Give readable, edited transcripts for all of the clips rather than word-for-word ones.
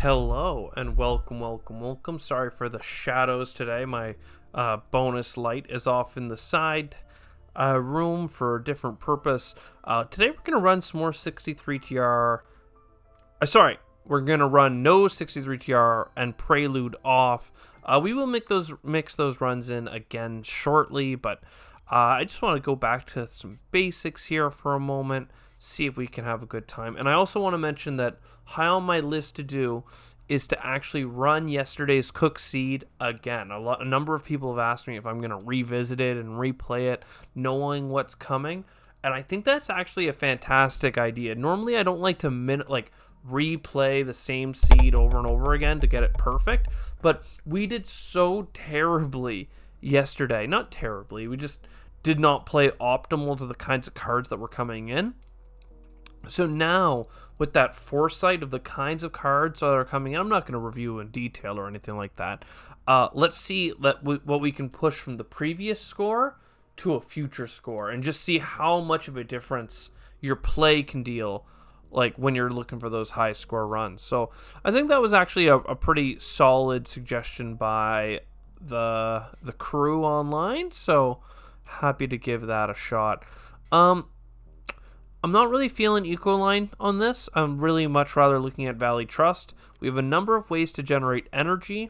Hello and welcome. Sorry for the shadows today. My bonus light is off in the side room for a different purpose. Today we're going to run some more 63TR. We're going to run no 63TR and Prelude off. We will mix those runs in again shortly, but I just want to go back to some basics here for a moment, see if we can have a good time. And I also want to mention that high on my list to do is to actually run yesterday's Cook Seed again. A number of people have asked me if I'm going to revisit it and replay it, knowing what's coming. And I think that's actually a fantastic idea. Normally, I don't like to replay the same seed over and over again to get it perfect. But we did so terribly yesterday. Not terribly. We just did not play optimal to the kinds of cards that were coming in. So now, with that foresight of the kinds of cards that are coming in, I'm not going to review in detail or anything like that. Let's see what we can push from the previous score to a future score and just see how much of a difference your play can deal, like when you're looking for those high score runs. So I think that was actually a pretty solid suggestion by the crew online. So happy to give that a shot. I'm not really feeling Ecoline on this. I'm really much rather looking at Valley Trust. We have a number of ways to generate energy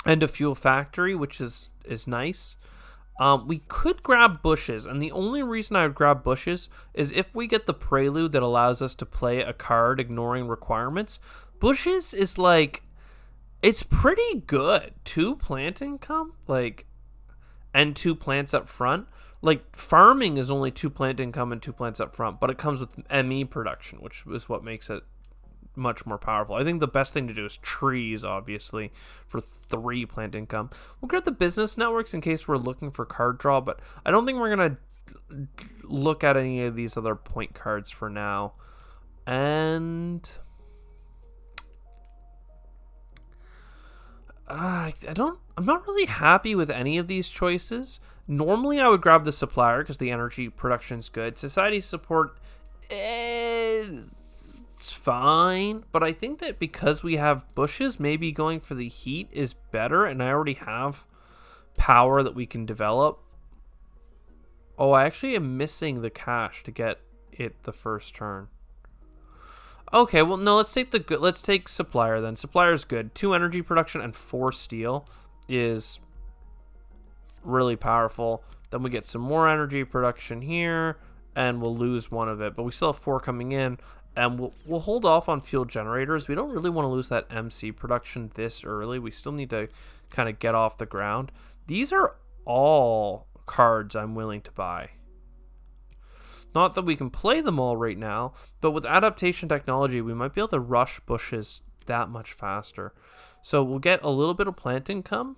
and a fuel factory, which is nice. We could grab bushes, and the only reason I would grab bushes is if we get the prelude that allows us to play a card ignoring requirements. Bushes is it's pretty good. 2 plant income, and 2 plants up front. Farming is only 2 plant income and 2 plants up front, but it comes with ME production, which is what makes it much more powerful. I think the best thing to do is trees, obviously, for 3 plant income. We'll grab the business networks in case we're looking for card draw, but I don't think we're going to look at any of these other point cards for now. And I'm not really happy with any of these choices. Normally, I would grab the supplier because the energy production is good. Society support is fine, but I think that because we have bushes, maybe going for the heat is better, and I already have power that we can develop. Oh, I actually am missing the cash to get it the first turn. Okay, well, no, let's take supplier then. Supplier is good. 2 energy production and 4 steel is really powerful. Then we get some more energy production here, and we'll lose 1 of it, but we still have 4 coming in, and we'll hold off on fuel generators. We don't really want to lose that MC production this early. We still need to kind of get off the ground. These are all cards I'm willing to buy. Not that we can play them all right now, but with adaptation technology, we might be able to rush bushes that much faster. So we'll get a little bit of plant income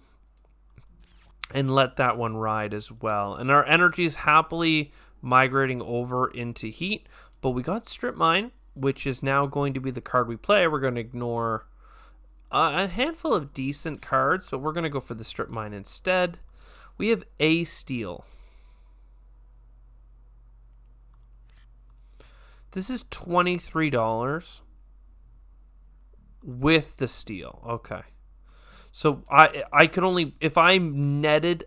and let that one ride as well. And our energy is happily migrating over into heat, but we got Strip Mine, which is now going to be the card we play. We're going to ignore a handful of decent cards, but we're going to go for the Strip Mine instead. We have a steel. This is $23 with the steel. Okay. So I could only, if I netted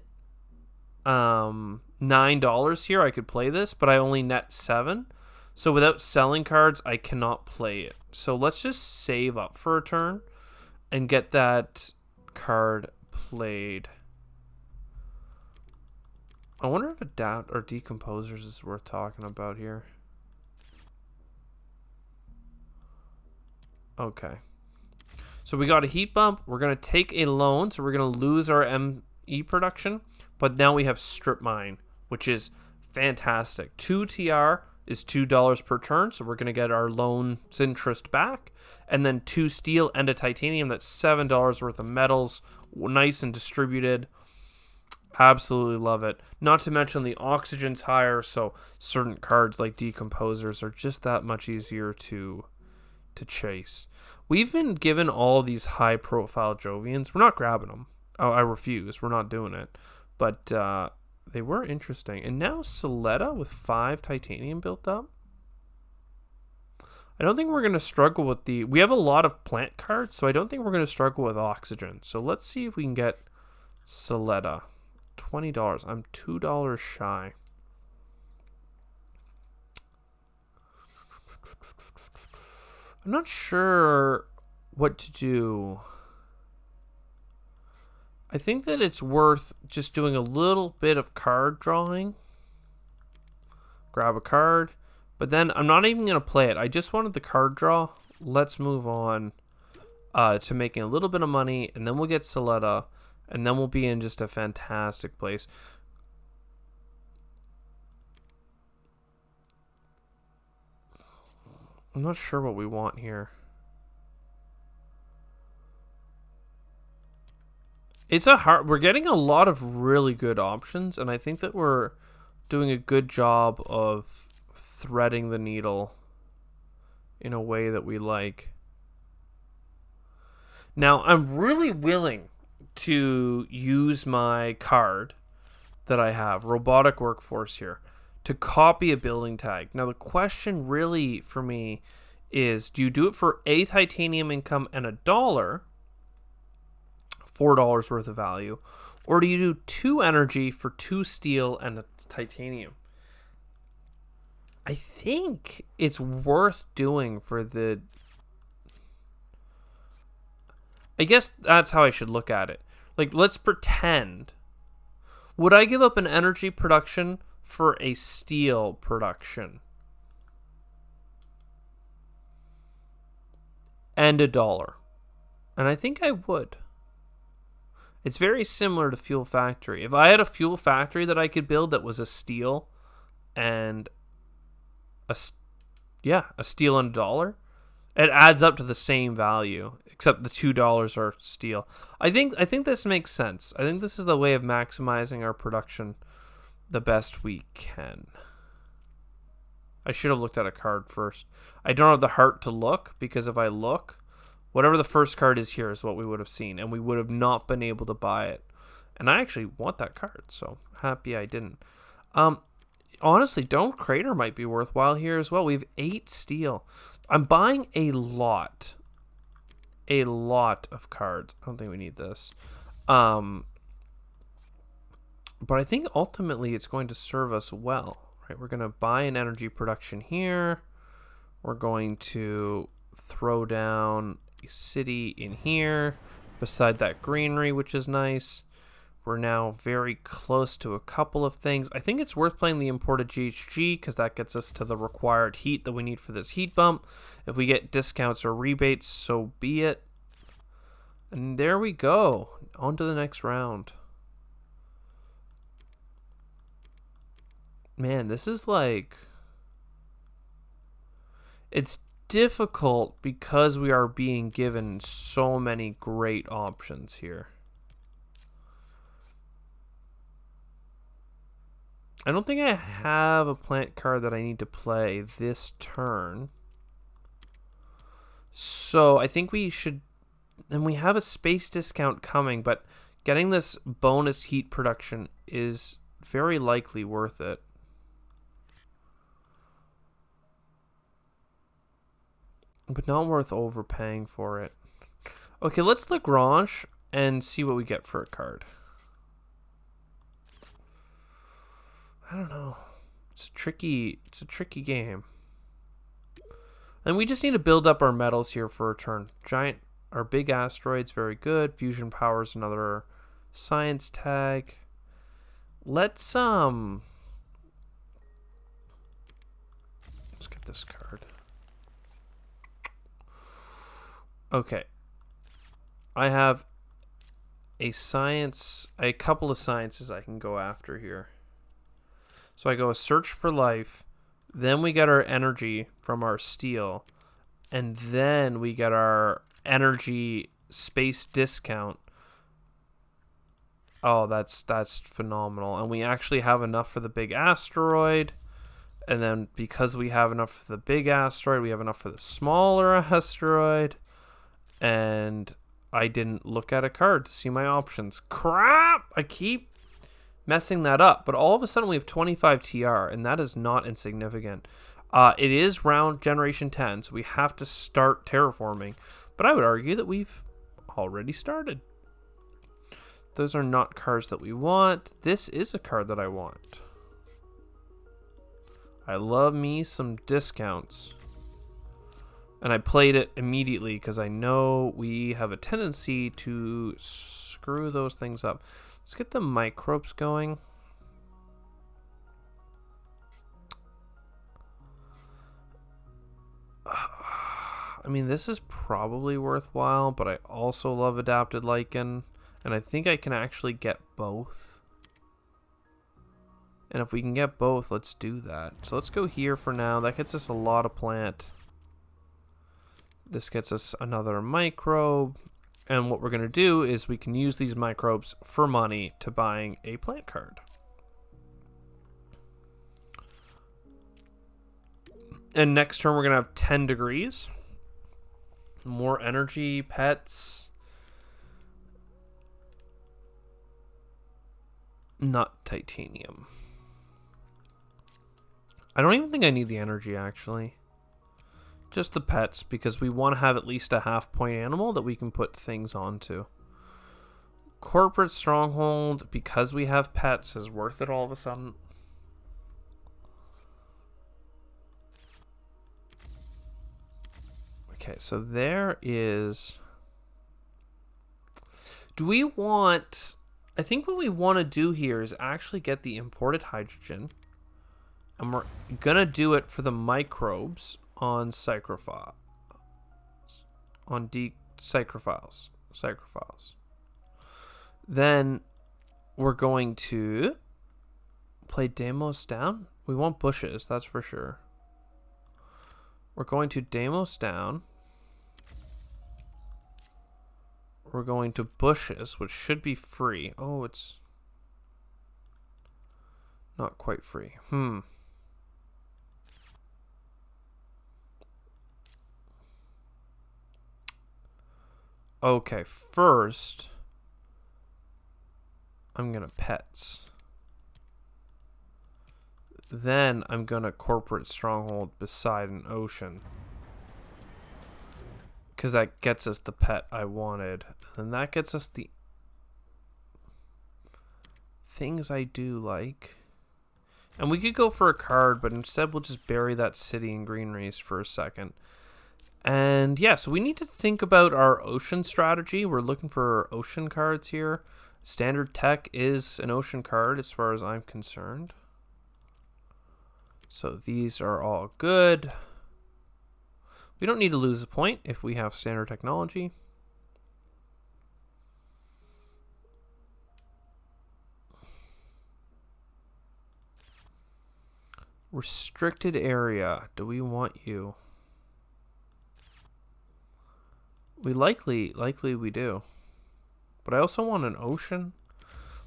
$9 here, I could play this, but I only net 7. So without selling cards, I cannot play it. So let's just save up for a turn and get that card played. I wonder if Adapt or Decomposers is worth talking about here. Okay. So we got a heat bump. We're going to take a loan, so we're going to lose our ME production. But now we have Strip Mine, which is fantastic. 2 TR is $2 per turn, so we're going to get our loan's interest back. And then 2 steel and a titanium, that's $7 worth of metals. Nice and distributed. Absolutely love it. Not to mention the oxygen's higher, so certain cards like Decomposers are just that much easier to chase. We've been given all these high-profile Jovians. We're not grabbing them. Oh, I refuse. We're not doing it. But they were interesting. And now Soletta with 5 titanium built up. I don't think we're going to struggle with the... We have a lot of plant cards, so I don't think we're going to struggle with oxygen. So let's see if we can get Soletta. $20. I'm $2 shy. I'm not sure what to do. I think that it's worth just doing a little bit of card drawing. Grab a card. But then I'm not even going to play it. I just wanted the card draw. Let's move on to making a little bit of money. And then we'll get Soletta. And then we'll be in just a fantastic place. I'm not sure what we want here. It's a hard... We're getting a lot of really good options. And I think that we're doing a good job of threading the needle in a way that we like. Now, I'm really willing to use my card that I have, Robotic Workforce here, to copy a building tag. Now, the question really for me is, do you do it for a titanium income and $1, $4 worth of value, or do you do 2 energy for 2 steel and a titanium? I think it's worth doing for the... I guess that's how I should look at it. Like, let's pretend. Would I give up an energy production for a steel production? And $1. And I think I would. It's very similar to Fuel Factory. If I had a Fuel Factory that I could build that was a steel and a steel and $1, it adds up to the same value, except the $2 are steel. I think this makes sense. I think this is the way of maximizing our production the best we can. I should have looked at a card first. I don't have the heart to look, because if I look, whatever the first card is here is what we would have seen, and we would have not been able to buy it. And I actually want that card, so happy I didn't. Honestly, Dome Crater might be worthwhile here as well. We have 8 steel. I'm buying a lot of cards. I don't think we need this. But I think ultimately it's going to serve us well. Right? We're going to buy an energy production here. We're going to throw down a city in here beside that greenery, which is nice. We're now very close to a couple of things. I think it's worth playing the imported GHG because that gets us to the required heat that we need for this heat bump. If we get discounts or rebates, so be it. And there we go. On to the next round. Man, this is like... It's difficult because we are being given so many great options here. I don't think I have a plant card that I need to play this turn. So I think we should... And we have a space discount coming, but getting this bonus heat production is very likely worth it. But not worth overpaying for it. Okay, let's Lagrange and see what we get for a card. I don't know. It's a tricky game. And we just need to build up our metals here for a turn. Our big asteroid's very good. Fusion power's another science tag. Let's get this card. Okay. I have a couple of sciences I can go after here. So I go a search for life, then we get our energy from our steel, and then we get our energy space discount. Oh, that's phenomenal. And we actually have enough for the big asteroid. And then because we have enough for the big asteroid, we have enough for the smaller asteroid. And I didn't look at a card to see my options. Crap! I keep messing that up. But all of a sudden we have 25 TR, and that is not insignificant. It is round generation 10, so we have to start terraforming. But I would argue that we've already started. Those are not cards that we want. This is a card that I want. I love me some discounts. And I played it immediately because I know we have a tendency to screw those things up. Let's get the microbes going. I mean, this is probably worthwhile, but I also love adapted lichen. And I think I can actually get both. And if we can get both, let's do that. So let's go here for now. That gets us a lot of plant. This gets us another microbe. And what we're going to do is we can use these microbes for money to buying a plant card. And next turn we're going to have 10 degrees. More energy, pets. Not titanium. I don't even think I need the energy, actually. Just the pets, because we want to have at least a half-point animal that we can put things onto. Corporate stronghold, because we have pets, is worth it all of a sudden. Okay, so there is... Do we want... I think what we want to do here is actually get the imported hydrogen. And we're going to do it for the microbes on Psychrophiles. On Psychrophiles. Then we're going to play Deimos down. We want bushes, that's for sure. We're going to Deimos down. We're going to bushes, which should be free. Oh, it's not quite free. Okay, first, I'm going to pets. Then I'm going to corporate stronghold beside an ocean. Because that gets us the pet I wanted. And that gets us the things I do like. And we could go for a card, but instead we'll just bury that city in greeneries for a second. And yeah, so we need to think about our ocean strategy. We're looking for ocean cards here. Standard tech is an ocean card as far as I'm concerned. So these are all good. We don't need to lose a point if we have standard technology. Restricted area. Do we want you? We likely we do. But I also want an ocean.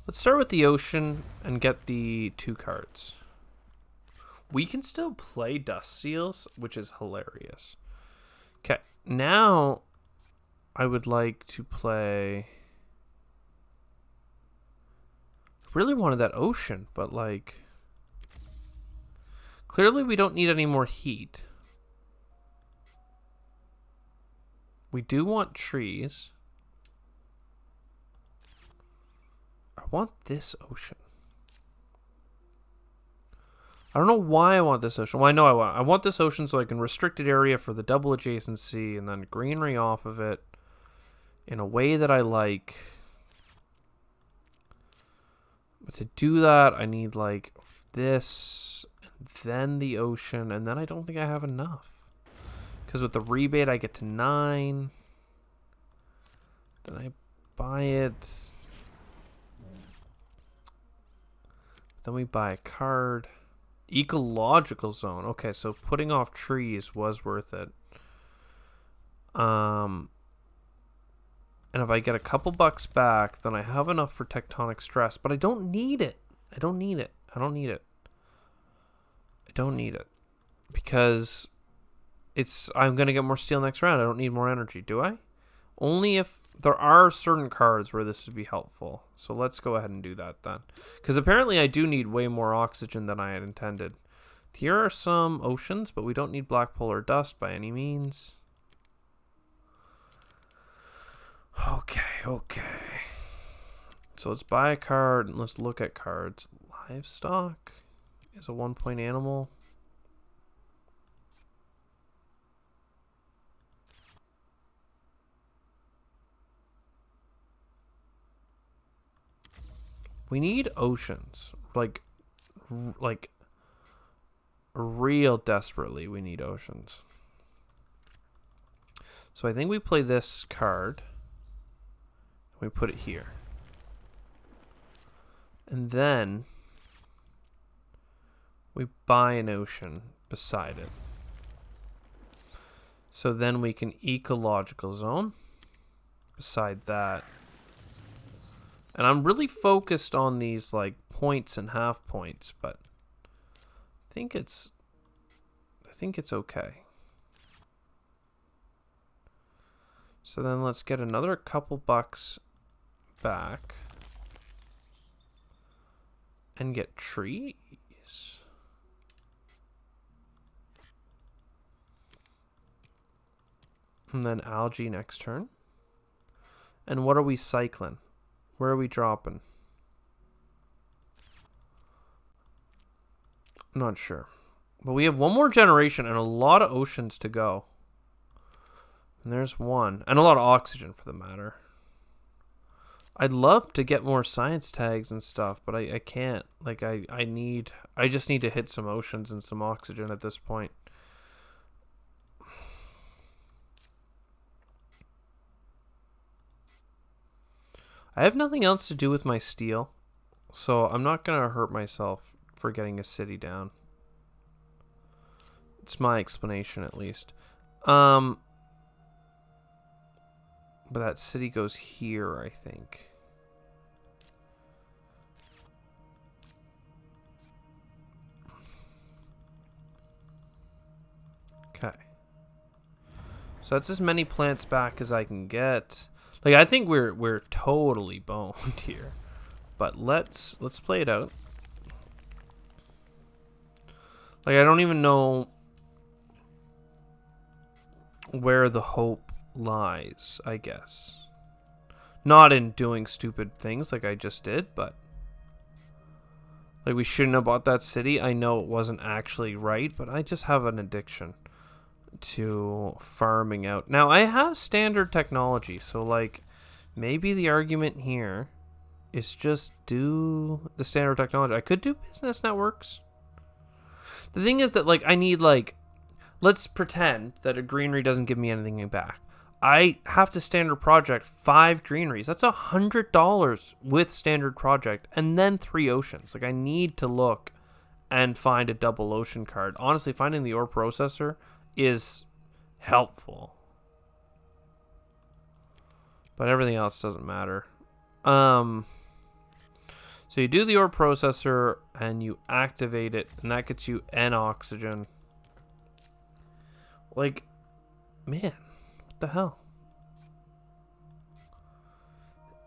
Let's start with the ocean and get the 2 cards. We can still play Dust Seals, which is hilarious. Okay, now I would like to play... I really wanted that ocean, but like... Clearly we don't need any more heat. We do want trees. I want this ocean. I don't know why I want this ocean. Well, I know I want this ocean so I can restricted area for the double adjacency and then greenery off of it in a way that I like. But to do that, I need like this, and then the ocean, and then I don't think I have enough. Because with the rebate, I get to 9. Then I buy it. Then we buy a card. Ecological zone. Okay, so putting off trees was worth it. And if I get a couple bucks back, then I have enough for tectonic stress. But I don't need it. I don't need it. Because... I'm going to get more steel next round. I don't need more energy, do I? Only if there are certain cards where this would be helpful. So let's go ahead and do that then. Because apparently I do need way more oxygen than I had intended. Here are some oceans, but we don't need black polar dust by any means. Okay. So let's buy a card and let's look at cards. Livestock is a 1-point animal. We need oceans. Like real desperately we need oceans. So I think we play this card. We put it here. And then we buy an ocean beside it. So then we can ecological zone beside that. And I'm really focused on these like points and half points, but I think it's okay. So then let's get another couple bucks back and get trees. And then algae next turn. And what are we cycling? Where are we dropping? I'm not sure. But we have one more generation and a lot of oceans to go. And there's one. And a lot of oxygen for the matter. I'd love to get more science tags and stuff, but I can't. Like I just need to hit some oceans and some oxygen at this point. I have nothing else to do with my steel, so I'm not going to hurt myself for getting a city down. It's my explanation, at least. But that city goes here, I think. Okay. So that's as many plants back as I can get. Like, I think we're totally boned here. But let's play it out. Like, I don't even know where the hope lies, I guess. Not in doing stupid things like I just did, but like we shouldn't have bought that city. I know it wasn't actually right, but I just have an addiction to farming out. Now, I have standard technology, so like maybe the argument here is just do the standard technology. I could do business networks. The thing is that like I need like, let's pretend that a greenery doesn't give me anything back. I have to standard project 5 greeneries. That's $100 with standard project and then 3 oceans. Like I need to look and find a double ocean card. Honestly, finding the ore processor is helpful, but everything else doesn't matter. So you do the ore processor and you activate it, and that gets you N oxygen. Like, man, what the hell?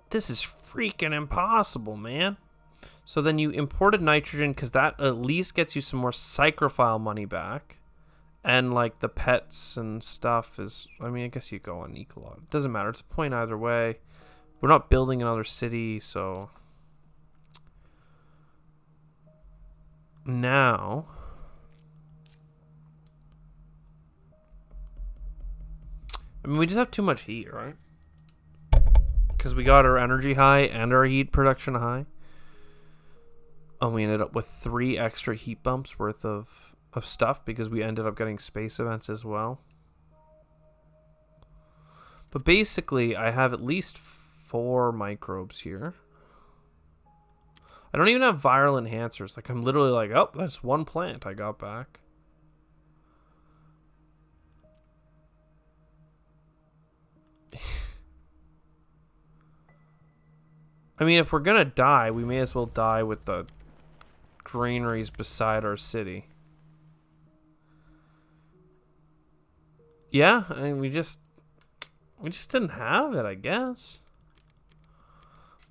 This is freaking impossible, man. So then you imported nitrogen because that at least gets you some more psychrophile money back. And like the pets and stuff is, I mean, I guess you go on Ecolog. It doesn't matter. It's a point either way. We're not building another city, so now I mean, we just have too much heat, right? Because we got our energy high and our heat production high. And we ended up with 3 extra heat bumps worth of stuff because we ended up getting space events as well. But basically, I have at least 4 microbes here. I don't even have viral enhancers. Like, I'm literally like, oh, that's 1 plant I got back. I mean, if we're gonna die, we may as well die with the greeneries beside our city. Yeah, I mean, we just didn't have it, I guess.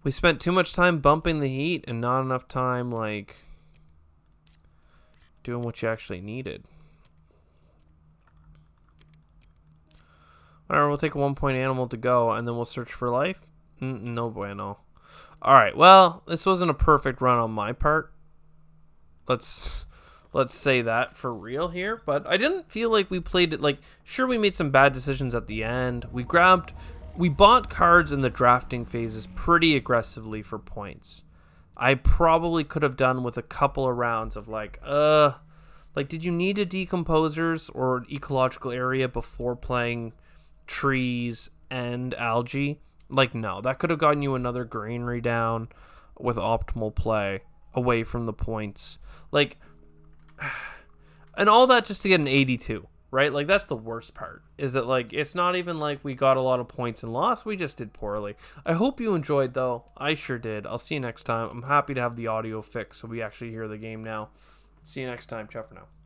We spent too much time bumping the heat and not enough time, like, doing what you actually needed. Alright, we'll take a 1-point animal to go, and then we'll search for life. No bueno. Alright, well, this wasn't a perfect run on my part. Let's say that for real here. But I didn't feel like we played it like... Sure, we made some bad decisions at the end. We bought cards in the drafting phases pretty aggressively for points. I probably could have done with a couple of rounds of like, did you need a decomposers or ecological area before playing trees and algae? Like, no, that could have gotten you another granary down with optimal play away from the points. Like, and all that just to get an 82, right? Like, that's the worst part, is that, like, it's not even like we got a lot of points and lost. We just did poorly. I hope you enjoyed, though. I sure did. I'll see you next time. I'm happy to have the audio fixed so we actually hear the game now. See you next time. Ciao for now.